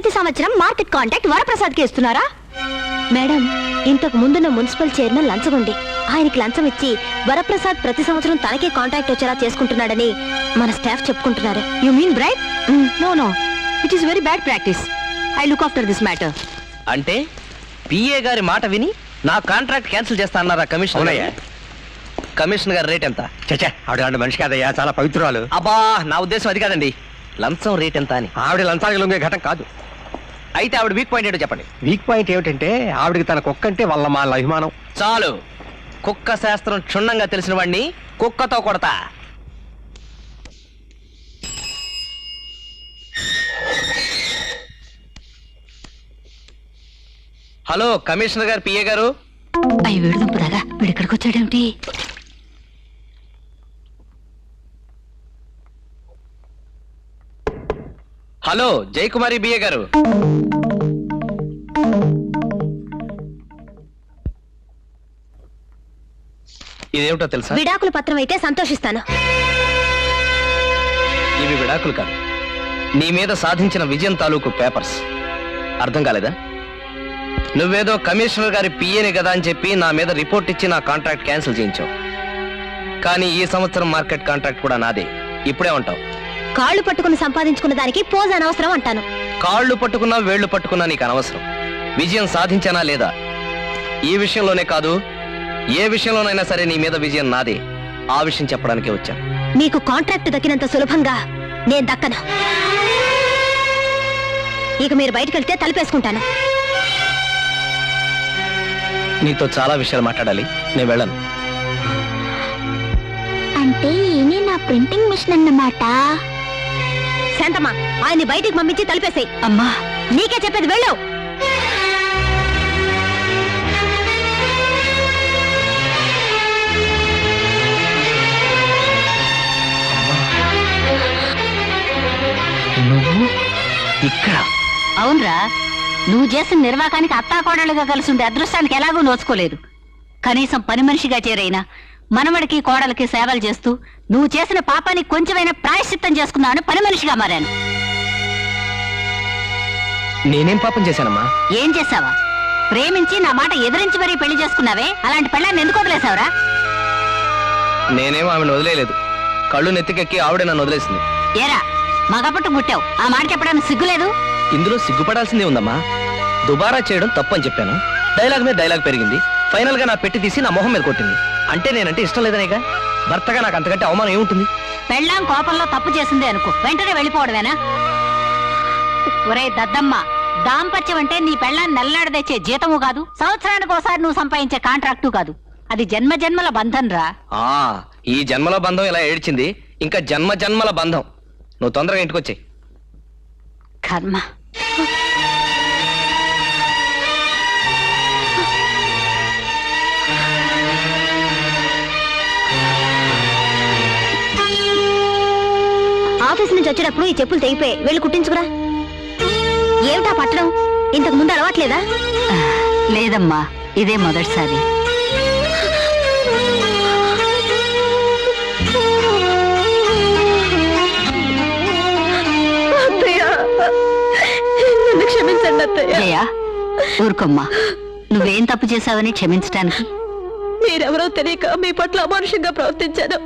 ప్రతి సంవత్సరం market contract వరప్రసాద్కి ఇస్తున్నారా? మేడం, ఇంతకు ముందున్న మున్సిపల్ చైర్మన్ లంచగొండి. ఆయనకి లంచం ఇచ్చి వరప్రసాద్ ప్రతి సంవత్సరం తనకే కాంట్రాక్ట్ వచ్చేలా చేసుకుంటున్నాడని మన స్టాఫ్ చెప్పుకుంటున్నారు. You mean bright? No, it is very bad practice. I look after this matter. అంటే పిఏ గారి మాట విని నా కాంట్రాక్ట్ క్యాన్సిల్ చేస్తా అన్నారా కమిషనర్? కమిషనర్ గారి రేట్ ఎంత? చచ్చా, ఆవిడ మనిషి కాదయ్యా, చాలా పవిత్రురాలు. అబ్బా, నా ఉద్దేశం అది కాదండి. లంచం రేట్ ఎంత అని. ఆవిడ లంచానికి లొంగే ఘటం కాదు. అయితే ఆవిడ వీక్ పాయింట్ ఏంటో చెప్పండి. వీక్ పాయింట్ ఏమిటంటే ఆవిడకి తన కుక్క అంటే వాళ్ళ మా అభిమానం. చాలు, కుక్క శాస్త్రం క్షుణ్ణంగా తెలిసిన వాడిని కుక్కతో కొడతా. హలో, కమిషనర్ గారు, పిఏ గారు. అయ్యి వీడుదంపుదాగా, వీడు ఇక్కడికి వచ్చాడేమిటి? హలో, జయకుమారి బిఏ గారు. ఇదేమిటో తెలుసా? విడాకుల పత్రం అయితే సంతోషిస్తాను. ఇవి విడాకులు కాదు, నీ మీద సాధించిన విజయం తాలూకు పేపర్స్. అర్థం కాలేదా? నువ్వేదో కమిషనర్ గారి పిఏని కదా అని చెప్పి నా మీద రిపోర్ట్ ఇచ్చి నా కాంట్రాక్ట్ క్యాన్సిల్ చేయించావు. కానీ ఈ సంవత్సరం మార్కెట్ కాంట్రాక్ట్ కూడా నాదే. ఇప్పుడే ఉంటావు. కాళ్ళు పట్టుకుని సంపాదించుకున్న దానికి పోజ్ అనవసరం అంటాను. కాళ్ళు పట్టుకున్నా వేళ్లు పట్టుకున్నా నీకు అనవసరం. విజయం సాధించానా లేదా ఈ విషయంలోనే కాదు, ఏ విషయంలోనైనా సరే నీ మీద విజయం నాదే. ఆ విషయం చెప్పడానికే వచ్చాను. మీకు కాంట్రాక్ట్ దక్కినంత సులభంగా నేను దక్కను. ఇక మీరు బయటకు వెళ్తే తలుపేసుకుంటాను. నీతో చాలా విషయాలు మాట్లాడాలి, నేను వెళ్ళను. అంటే ఈయనే నా ప్రింటింగ్ మిషన్ అన్నమాట. శాంతమ్మా, ఆయన్ని బయటికి పంపించి తలిపేసాయి. అమ్మా, నీకే చెప్పేది, వెళ్ళు. నువ్వు ఇక్కడ? అవునరా, నువ్వు చేసిన నిర్వాకానికి అత్తాకోడలుగా కలిసి ఉండే అదృష్టానికి ఎలాగూ నోచుకోలేదు. కనీసం పని మనిషిగా చేరైనా మనవడికి కోడలకి సేవలు చేస్తూ నువ్వు చేసిన పాపానికి కొంచెమైనా ప్రాయశ్చిత్తం చేసుకున్నాను. పని మనిషిగా మారాను. నేనేం పాపం చేశానమ్మా? ఏం చేశావా? ప్రేమించి నా మాట ఎదిరించి మరీ పెళ్లి చేసుకున్నావే, అలాంటి పెళ్ళాన్ని ఎందుకు వదిలేసావురా? నేనేం ఆమెను వదిలేదు. కళ్ళు నెత్తికెక్కి ఆవిడే నన్ను వదిలేసింది. ఏరా, మగపట్టు పుట్టావు, ఆ మాట చెప్పడానికి సిగ్గులేదు? ఇందులో సిగ్గుపడాల్సిందే ఉందమ్మా. దుబారా చేయడం తప్పని చెప్పాను. డైలాగ్ మీద డైలాగ్ పెరిగింది. ఫైనల్ గా నా పెట్టి తీసి నా మొహం మీద కొట్టింది. అంటే నేనంటే ఇష్టం లేదనేగా. భర్తగా నాకు అంతకంటే అవమానం ఏముంటుంది? పెళ్ళాం కోపంలో తప్పు చేసిందే అనుకో, వెంటనే వెళ్ళిపోవడమేనా? ఒరే దద్దమ్మ, దాంపత్యం అంటే నీ పెళ్ళాన్ని నెల్లాడు తెచ్చే జీతము కాదు, సంవత్సరానికి ఒకసారి నువ్వు సంపాదించే కాంట్రాక్టు కాదు. అది జన్మ జన్మల బంధం రా. ఈ జన్మల బంధం ఇలా ఏడ్చింది, ఇంకా జన్మ జన్మల బంధం. నువ్వు తొందరగా ఇంటికొచ్చాయి. కర్మ. ఆఫీస్ నుంచి వచ్చేటప్పుడు ఈ చెప్పులు తెగిపోయి వెళ్ళి కుట్టించుకురా. ఏమిటా పట్టడం? ఇంతకు ముందు అలవాట్లేదా? లేదమ్మా, ఇదే మొదటిసారి. క్షమించండి అత్తయ్య. జయ, ఊరుకోమ్మా. నువ్వేం తప్పు చేశావని క్షమించటానికి? మీరెవరో తెలియక మీ పట్ల అమానుషంగా ప్రవర్తించాను.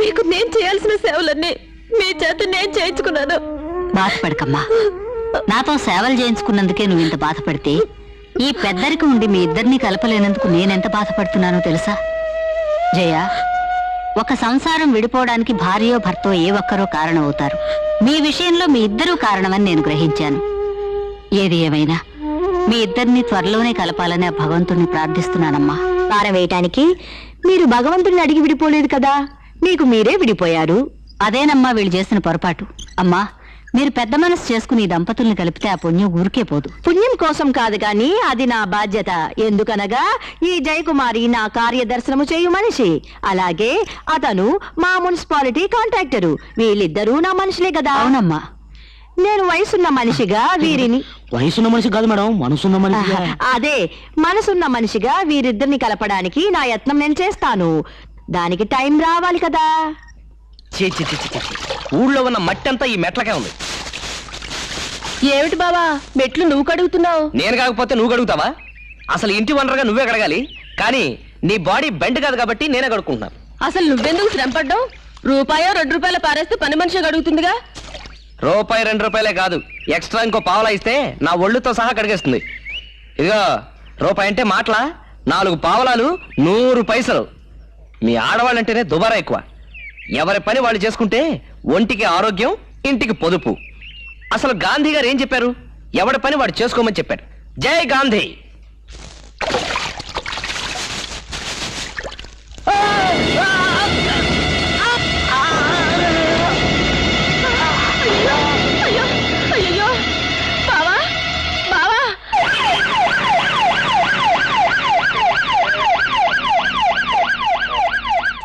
మీకు నేను చేయాల్సిన సేవలన్నీ మీ చేత నేను చేయించుకున్నాను. బాధపడకమ్మా. నాతో సేవలు చేయించుకున్నందుకే నువ్వు ఇంత బాధపడితే, ఈ పెద్దరికి ఉండి మీ ఇద్దరిని కలపలేనందుకు నేనెంత బాధపడుతున్నానో తెలుసా? జయ, ఒక సంసారం విడిపోవడానికి భార్యో భర్తో ఏ ఒక్కరో కారణం అవుతారు. మీ విషయంలో మీ ఇద్దరూ కారణమని నేను గ్రహించాను. ఏది ఏమైనా మీ ఇద్దరిని త్వరలోనే కలపాలని ఆ భగవంతుణ్ణి ప్రార్థిస్తున్నానమ్మా. భారం వేయటానికి మీరు భగవంతుడిని అడిగి విడిపోలేదు కదా, మీకు మీరే విడిపోయారు. అదేనమ్మా వీళ్ళు చేసిన పొరపాటు. అమ్మా, మీరు పెద్ద మనసు చేసుకుని ఈ దంపతుల్ని కలిపితే ఆ పుణ్యం ఊరికే పోదు. పుణ్యం కోసం కాదు కానీ అది నా బాధ్యత. ఎందుకనగా ఈ జయకుమారి నా కార్యదర్శనము చేయు మనిషి, అలాగే అతను మా మున్సిపాలిటీ కాంట్రాక్టరు. వీళ్ళిద్దరూ నా మనుషులే కదా. అవునమ్మా. నేను వయసున్న మనిషిగా వీరిని, వయసున్న మనిషి కాదు మేడం, మనసున్న మనిషి. అదే, మనసున్న మనిషిగా వీరిద్దరిని కలపడానికి నా యత్నం నేను చేస్తాను. దానికి టైం రావాలి కదా. ఊళ్ళో ఉన్న మట్టి అంతా ఈ మెట్లకే ఉంది. ఏమిటి బావా మెట్లు నువ్వు కడుగుతున్నావు? నేను కాకపోతే నువ్వు గడుగుతావా? అసలు ఇంటి వనరుగా నువ్వే గడగాలి, కానీ నీ బాడీ బెండ్ కాదు కాబట్టి నేనే గడుక్కుంటున్నాను. అసలు నువ్వెందుకు శ్రమ పడ్డావు? రూపాయో 2 రూపాయలు పారేస్తే పని మనిషి గడుగుతుందిగా. రూపాయి 2 రూపాయలే కాదు, ఎక్స్ట్రా ఇంకో పావలా ఇస్తే నా ఒళ్ళుతో సహా కడిగేస్తుంది. ఇదిగో రూపాయి అంటే మాటలా, 4 పావలాలు 100 పైసలు. మీ ఆడవాళ్ళంటేనే దుబారా ఎక్కువ. ఎవరి పని వాళ్ళు చేసుకుంటే ఒంటికి ఆరోగ్యం, ఇంటికి పొదుపు. అసలు గాంధీ గారు ఏం చెప్పారు? ఎవడి పని వాడు చేసుకోమని చెప్పారు. జై గాంధీ. అయ్యో బావా బావా,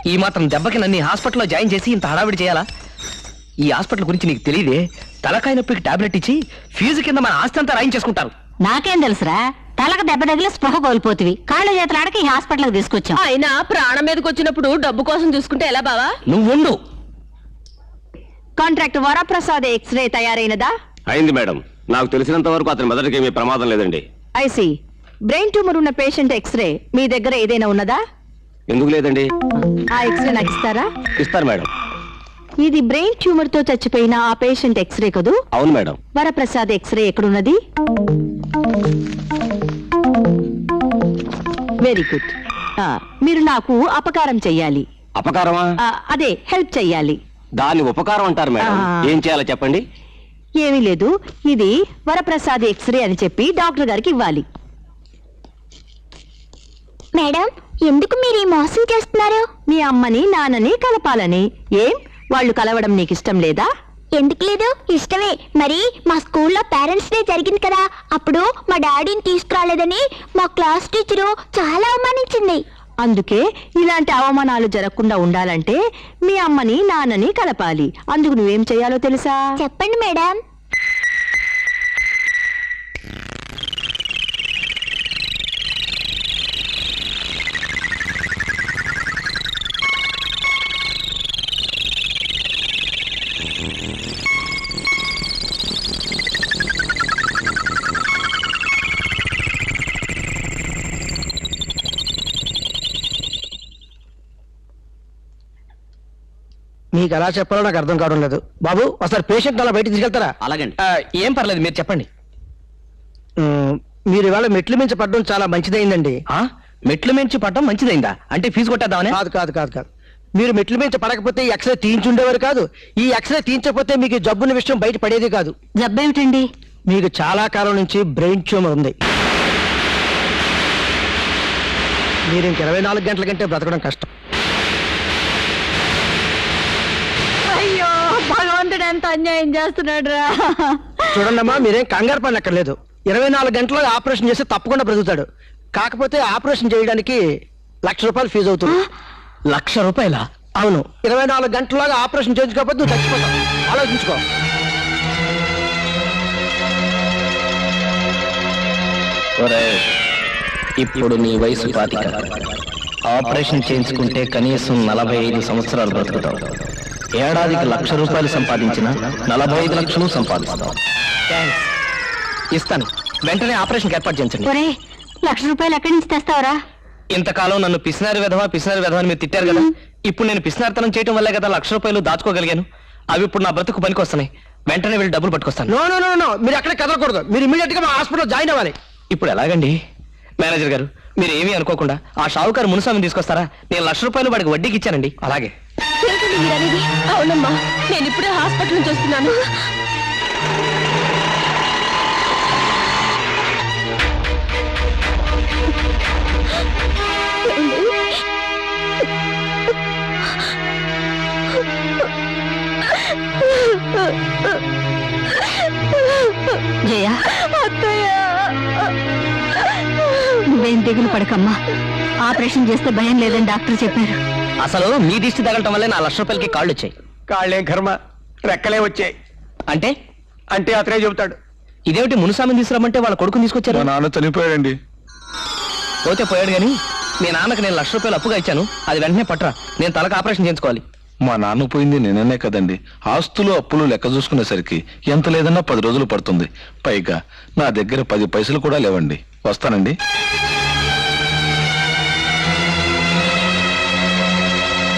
ఈ మాత్రం దెబ్బకి నన్ను హాస్పిటల్లో జాయిన్ చేసి ఇంత హడావిడి చేయాలా? ఈ హాస్పిటల్ గురించి నీకు తెలియదే. తలకాయ నొప్పికి టాబ్లెట్ ఇచ్చి ఫీజు కింద మన ఆస్తి అంతా రాయించేసుకుంటారు. నాకేం తెలుసురా, తలకు దెబ్బ తగిలి స్పృహ కోల్పోతివి, కాళ్ళు చేతులాడక ఈ హాస్పిటల్కి తీసుకొచ్చాం. అయినా ప్రాణం మీదకి వచ్చినప్పుడు డబ్బు కోసం చూసుకుంటే ఎలా బావా? నువ్వుండు. కాంట్రాక్ట్ వరప్రసాద్ ఎక్స్రే తయారైనదా? అయింది మేడం. నాకు తెలిసినంత వరకు అతని మెదడుకి ఏమీ ప్రమాదం లేదండి. ఐసి బ్రెయిన్ ట్యూమర్ ఉన్న పేషెంట్ ఎక్స్రే మీ దగ్గర ఏదైనా ఉన్నదా? ఎందుకు లేదండి? ఆ ఎక్స్రే నాకు ఇస్తారా? ఇస్తారు మేడం. ఇది బ్రెయిన్ ట్యూమర్ తో చచ్చిపోయిన ఆ పేషెంట్ ఎక్స్రే కదూ? అవును మేడం. వరప్రసాద్ ఎక్స్రే ఎక్కడున్నది? Very good. మీరు నాకు అపకారం చెయ్యాలి. అపకారమా? అదే హెల్ప్ చెయ్యాలి. దాన్ని ఉపకారం అంటారు మేడం. ఏం చేయాలో చెప్పండి. ఏమీ లేదు, ఇది వరప్రసాద్ ఎక్స్రే అని చెప్పి డాక్టర్ గారికి ఇవ్వాలి. మేడం, ఎందుకు మీరు ఈ మోసం చేస్తున్నారు? మీ అమ్మని నాన్నని కలపాలని. ఏం వాళ్ళు కలవడం నీకు ఇష్టం లేదా? ఎందుకు లేదు, ఇష్టమే. మరి మా స్కూల్లో పేరెంట్స్ డే జరిగింది కదా, అప్పుడు మా డాడీని తీసుకురాలేదని మా క్లాస్ టీచరు చాలా అవమానించింది. అందుకే ఇలాంటి అవమానాలు జరగకుండా ఉండాలంటే మీ అమ్మని నాన్నని కలపాలి. అందుకు నువ్వేం చెయ్యాలో తెలుసా? చెప్పండి మేడం. మీకు ఎలా చెప్పాలో నాకు అర్థం కావడం లేదు. బాబు ఒకసారి పేషెంట్ అలా బయటికి తీసుకెళ్తారా? అలాగండి. ఏం పర్లేదు, మీరు చెప్పండి. మీరు ఇవాళ మెట్లు మించి పడడం చాలా మంచిదైందండి. మెట్లు మించి పడటం మంచిదైందా? అంటే ఫీజు కొట్టేద్దామని? కాదు కాదు కాదు కాదు, మీరు మెట్లు మించి పడకపోతే ఈ ఎక్స్రే తీయించుండేవారు కాదు. ఈ ఎక్స్రే తీయించకపోతే మీకు ఈ జబ్బున్న విషయం బయట పడేది కాదు. జబ్బేమిటండి? మీకు చాలా కాలం నుంచి బ్రెయిన్ ట్యూమర్ ఉంది. మీరు ఇంక 24 గంటల కంటే బ్రతకడం కష్టం. అయ్యో భగవంతుడు ఎంత అన్యాయం చేస్తున్నాడు రా. చూడండమ్మా, మీరేం కంగారు పడక్కర్లేదు. 24 గంటల్లో ఆపరేషన్ చేస్తే తప్పకుండా బ్రతుకుతాడు. కాకపోతే ఆపరేషన్ చేయడానికి ₹1,00,000 ఫీజు అవుతుంది. ₹1,00,000? అవును, 24 గంటల్లోగా ఆపరేషన్ చేయించుకోకపోతే నువ్వు చచ్చిపోతావు. ఆలోచించుకో. ఇప్పుడు నీ వయసు 25. ఆపరేషన్ చేయించుకుంటే కనీసం 45 సంవత్సరాలు బ్రతుకుతావు. ఏడాదికి ₹1,00,000 సంపాదించిన 45 లక్షలు సంపాదిస్తావు. ఇస్తాను, వెంటనే ఆపరేషన్ ఏర్పాటు చేయించండి. ఒరే, ₹1,00,000 ఎక్కడి నుంచి తెస్తావరా? ఇంతకాలం నన్ను పిసినారి విధవా అని మీరు తిట్టారు కదా. ఇప్పుడు నేను పిసినారితనం చేయడం వల్లే కదా ₹1,00,000 దాచుకోగలిగాను. అవి ఇప్పుడు నా బ్రతుకు పనికి వస్తున్నాయి. వెంటనే వెళ్ళి డబ్బులు పట్టుకొస్తాను. నో నో నో నో, మీరు ఎక్కడ కదలకూడదు. మీరు ఇమీడియట్ గా మా హాస్పిటల్ జాయిన్ అవ్వాలి. ఇప్పుడు ఎలాగండి? మేనేజర్ గారు, మీరు ఏమీ అనుకోకుండా ఆ షావుకారు మునుస్వామిని తీసుకొస్తారా? నేను ₹1,00,000 వాడికి వడ్డీకి ఇచ్చానండి. అలాగే. అవునమ్మా, నేను ఇప్పుడే హాస్పిటల్ నుంచి వస్తున్నాను. జయ, నువ్వేం దిగులు పడకమ్మా. ఆపరేషన్ చేస్తే భయం లేదని డాక్టర్ చెప్పారు. అసలు మీ దిష్టి తగలటం వల్లే నా ₹1,00,000 కాళ్ళు వచ్చాయి. కాళ్ళేం కర్మ, రెక్కలే వచ్చాయి. అంటే అంటే అతనే చెబుతాడు. ఇదేమిటి, మునుస్వామిని తీసుకురమ్మంటే వాళ్ళ కొడుకుని తీసుకొచ్చారు? నాన్న చనిపోయాడండి. పోతే పోయాడు గాని మీ నాన్నకి నేను ₹1,00,000 అప్పుగా ఇచ్చాను. అది వెంటనే పట్టరా, నేను తలకు ఆపరేషన్ చేయించుకోవాలి. మా నాన్న పోయింది నిన్ననే కదండి. ఆస్తులు అప్పులు లెక్క చూసుకునేసరికి ఎంత లేదన్నా 10 రోజులు పడుతుంది. పైగా నా దగ్గర 10 పైసలు కూడా లేవండి. వస్తానండి.